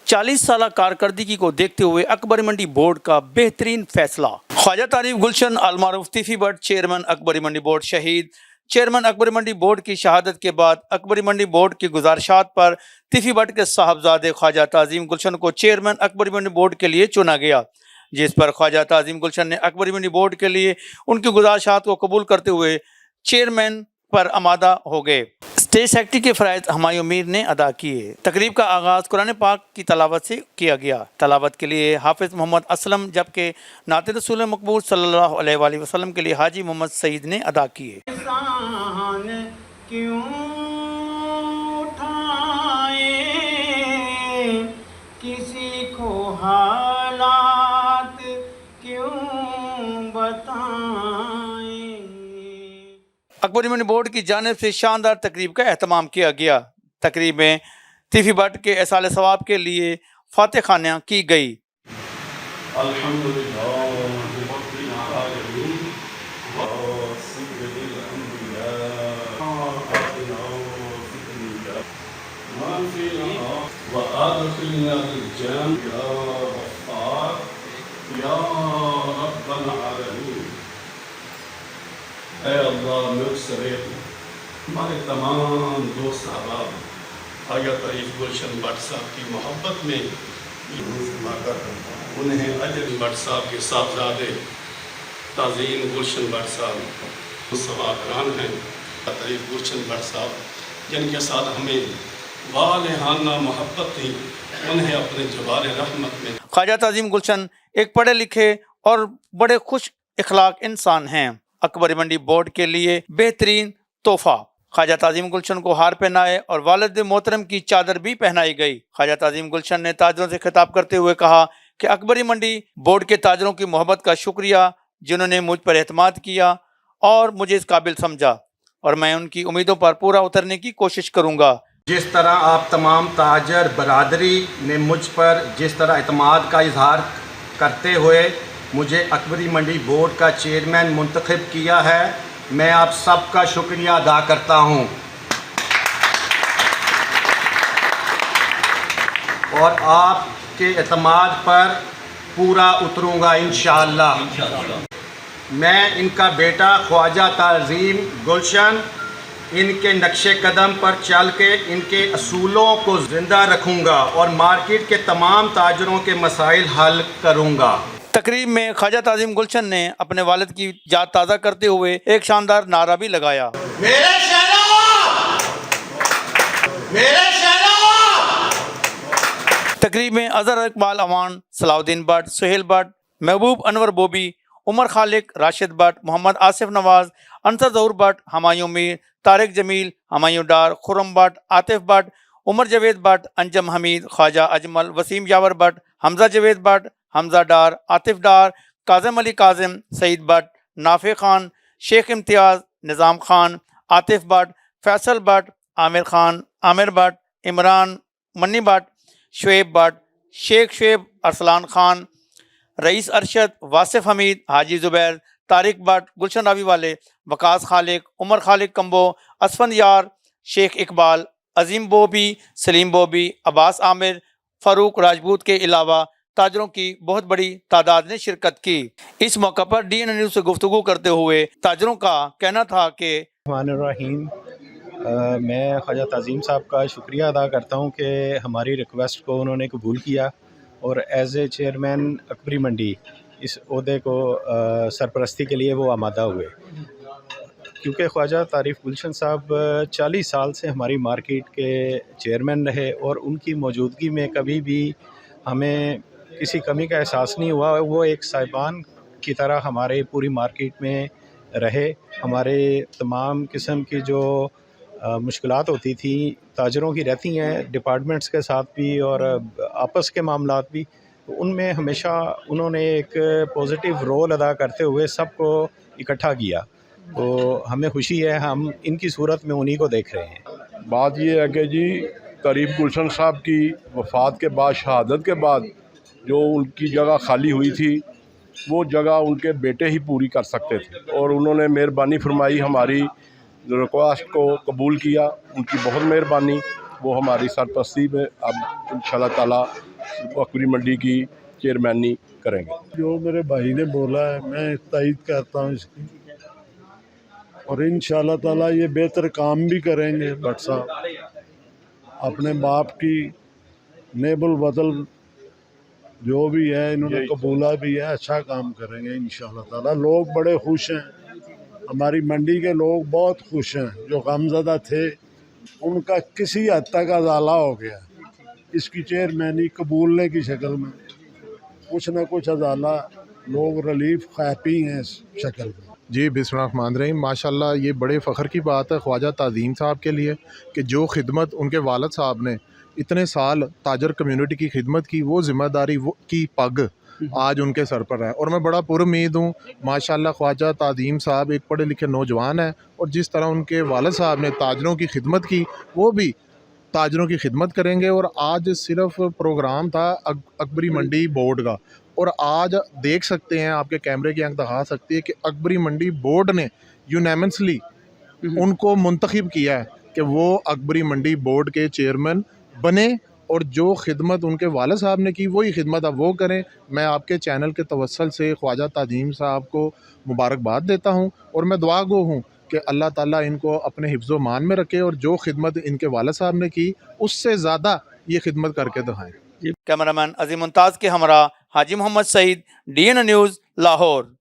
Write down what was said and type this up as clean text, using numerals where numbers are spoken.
चालीस साल कारकर्दगी को देखते हुए अकबरी मंडी बोर्ड का बेहतरीन फैसला। ख्वाजा तारीफ गुलशन अलमारूफ तिफी भट्ट चेयरमैन अकबरी मंडी बोर्ड शहीद। चेयरमैन अकबरी मंडी बोर्ड की शहादत के बाद अकबरी मंडी बोर्ड की गुजारिशात पर तिफी भट्ट के साहबजादे ख्वाजा ताजीम गुलशन को चेयरमैन अकबरी मंडी बोर्ड के लिए चुना गया, जिस पर ख्वाजा ताजीम गुलशन ने अकबरी मंडी बोर्ड के लिए उनकी गुजारिशात को कबूल करते हुए चेयरमैन पर आमादा हो गए। स्टेज सेक्रेटरी के फ़राइज़ हुमायूं मीर ने अदा किए। तकरीब का आगाज़ कुरान पाक की तलावत से किया गया। तलावत के लिए हाफिज़ मोहम्मद असलम, जबकि नाते रसूल मकबूल सल्लल्लाहु अलैहि वसल्लम के लिए हाजी मोहम्मद सईद ने अदा किए। किसी को हालात क्यों बताएं। अकबरी मंडी बोर्ड की जानिब से शानदार तकरीब का एहतमाम किया गया। तकरीब में तिफी भट्ट के एसाले सवाब के लिए फातिह खाना की गई। اے اللہ مجھ سے ہمارے تمام دوست احباب ख्वाजा तारीफ गुलशन भट्ट साहब की मोहब्बत में उन्हें अजर भट्ट साहब के साहबजादे ताज़ीम गुलशन भट्ट साहब सवाबरान हैं। तारीफ गुलशन भट्ट साहब जिनके साथ हमें वालहाना मोहब्बत थी, उन्हें अपने जवाल रहमत में। ख्वाजा ताज़ीम गुलशन एक पढ़े लिखे और बड़े खुश इखलाक इंसान हैं। अकबरी मंडी बोर्ड के लिए बेहतरीन तोहफा। ख्वाजा ताज़ीम गुलशन को हार पहनाए और वालिद मोहतरम की चादर भी पहनाई गई। ख्वाजा ताज़ीम गुलशन ने ताजरों से खिताब करते हुए कहा कि अकबरी मंडी बोर्ड के ताजरों की मोहब्बत का शुक्रिया, जिन्होंने मुझ पर एतमाद किया और मुझे इस काबिल समझा, और मैं उनकी उम्मीदों पर पूरा उतरने की कोशिश करूँगा। जिस तरह आप तमाम ताजर बरादरी ने मुझ पर जिस तरह एतमाद का इजहार करते हुए मुझे अकबरी मंडी बोर्ड का चेयरमैन मुंतखब किया है, मैं आप सब का शुक्रिया अदा करता हूं और आपके एतमाद पर पूरा उतरूंगा इंशाअल्लाह। मैं इनका बेटा ख्वाजा ताज़ीम गुलशन इनके नक्शे कदम पर चल के इनके असूलों को ज़िंदा रखूंगा और मार्केट के तमाम ताजरों के मसाइल हल करूंगा। तकरीब में ख्वाजा ताज़ीम गुलशन ने अपने वालिद की याद ताज़ा करते हुए एक शानदार नारा भी लगाया। मेरे शहरों, मेरे शहरों। तकरीब में अजहर इकबाल अवान, सलाउद्दीन भट्ट, सुहेल भट्ट, महबूब अनवर बोबी, उमर खालिक, राशिद भट्ट, मोहम्मद आसिफ नवाज, अंसर जहूर भट्ट, हुमायूं मीर, तारिक जमील, हुमायूं डार, खुरम भट्ट, आतिफ भट्ट, उमर जवेद भट्ट, अंजम हमीद, ख्वाजा अजमल, वसीम यावर भट्ट, हमजा जवेद भट्ट, हमजा डार, आतिफ डार, काज़िम अली काज़िम, सईद भट्ट, नाफे खान, शेख इम्तियाज़, निज़ाम खान, आतिफ भट्ट, फैसल भट्ट, आमिर खान, आमिर भट्ट, इमरान, मन्नी भट्ट, शुएब भट्ट, शेख शुएब, अरसलान खान, रईस अरशद, वासिफ हमीद, हाजी ज़ुबैर, तारिक भट्ट, गुलशन रावी वाले, वकास खालिक, उमर खालिक कंबो, असफंद यार, शेख इकबाल, अजीम बोबी, सलीम बोबी, अब्बास आमिर, फ़ारूक राजपूत के अलावा ताजरों की बहुत बड़ी तादाद ने शिरकत की। इस मौका पर DN न्यूज़ से गुफ्तगू करते हुए ताजरों का कहना था कि मैं ख्वाजा ताज़ीम साहब का शुक्रिया अदा करता हूँ कि हमारी रिक्वेस्ट को उन्होंने कबूल किया और एज ए चेयरमैन अकबरी मंडी इस ओहदे को सरपरस्ती के लिए वो आमादा हुए, क्योंकि ख्वाजा तारीफ गुलशन साहब 40 साल से हमारी मार्केट के चेयरमैन रहे और उनकी मौजूदगी में कभी भी हमें किसी कमी का एहसास नहीं हुआ। वो एक साहिबान की तरह हमारे पूरी मार्केट में रहे। हमारे तमाम किस्म की जो मुश्किलात होती थी ताजरों की रहती हैं, डिपार्टमेंट्स के साथ भी और आपस के मामलात भी, तो उनमें हमेशा उन्होंने एक पॉजिटिव रोल अदा करते हुए सबको इकट्ठा किया। तो हमें खुशी है हम इनकी सूरत में उन्हीं को देख रहे हैं। बात ये है कि जी तारीफ गुलशन साहब की वफ़ात के बाद, शहादत के बाद जो उनकी जगह खाली हुई थी, वो जगह उनके बेटे ही पूरी कर सकते थे, और उन्होंने मेहरबानी फरमाई, हमारी रिक्वेस्ट को कबूल किया। उनकी बहुत मेहरबानी। वो हमारी सरपरस्ती में अब इंशाल्लाह ताला अकबरी मंडी की चेयरमैनी करेंगे। जो मेरे भाई ने बोला है मैं तायद करता हूँ इसकी, और इंशाल्लाह ताला ये बेहतर काम भी करेंगे। भट्ट साहब अपने बाप की नेबुल बदल जो भी है इन्होंने कबूला भी है, अच्छा काम करेंगे इंशाल्लाह ताला। लोग बड़े खुश हैं, हमारी मंडी के लोग बहुत खुश हैं। जो गमज़दा थे उनका किसी हद तक अजाला हो गया, इसकी चेयरमैनी कबूलने की शक्ल में कुछ न कुछ अजाला, लोग रिलीफ हैप्पी हैं इस शक्ल में। जी बिस्मिल्लाहिर्रहमानिर्रहीम। माशाल्लाह ये बड़े फ़ख्र की बात है ख्वाजा ताज़ीम साहब के लिए कि जो खिदमत उनके वालिद साहब ने इतने साल ताजर कम्युनिटी की खिदमत की, वो ज़िम्मेदारी वो की पग आज उनके सर पर है। और मैं बड़ा पुरुमीद हूँ। माशाल्लाह ख्वाजा ताज़ीम साहब एक पढ़े लिखे नौजवान हैं, और जिस तरह उनके वालिद साहब ने ताजरों की खिदमत की, वो भी ताजरों की खिदमत करेंगे। और आज सिर्फ प्रोग्राम था अकबरी मंडी बोर्ड का, और आज देख सकते हैं, आपके कैमरे की आंख दिखा सकती है कि अकबरी मंडी बोर्ड ने यूनानिमसली उनको मुंतखब किया है कि वो अकबरी मंडी बोर्ड के चेयरमैन बने, और जो खिदमत उनके वालिद साहब ने की वही खिदमत अब वो करें। मैं आपके चैनल के तवस्सल से ख्वाजा ताज़ीम साहब को मुबारकबाद देता हूँ, और मैं दुआ गो हूँ कि अल्लाह ताला इनको अपने हिफ्ज़ व मान में रखे, और जो खिदमत इनके वालिद साहब ने की उससे ज़्यादा ये खिदमत करके दिखाएँ। कैमरामैन अजीम मुमताज़ के हमरा हाजी मोहम्मद सईद, DN न्यूज़, लाहौर।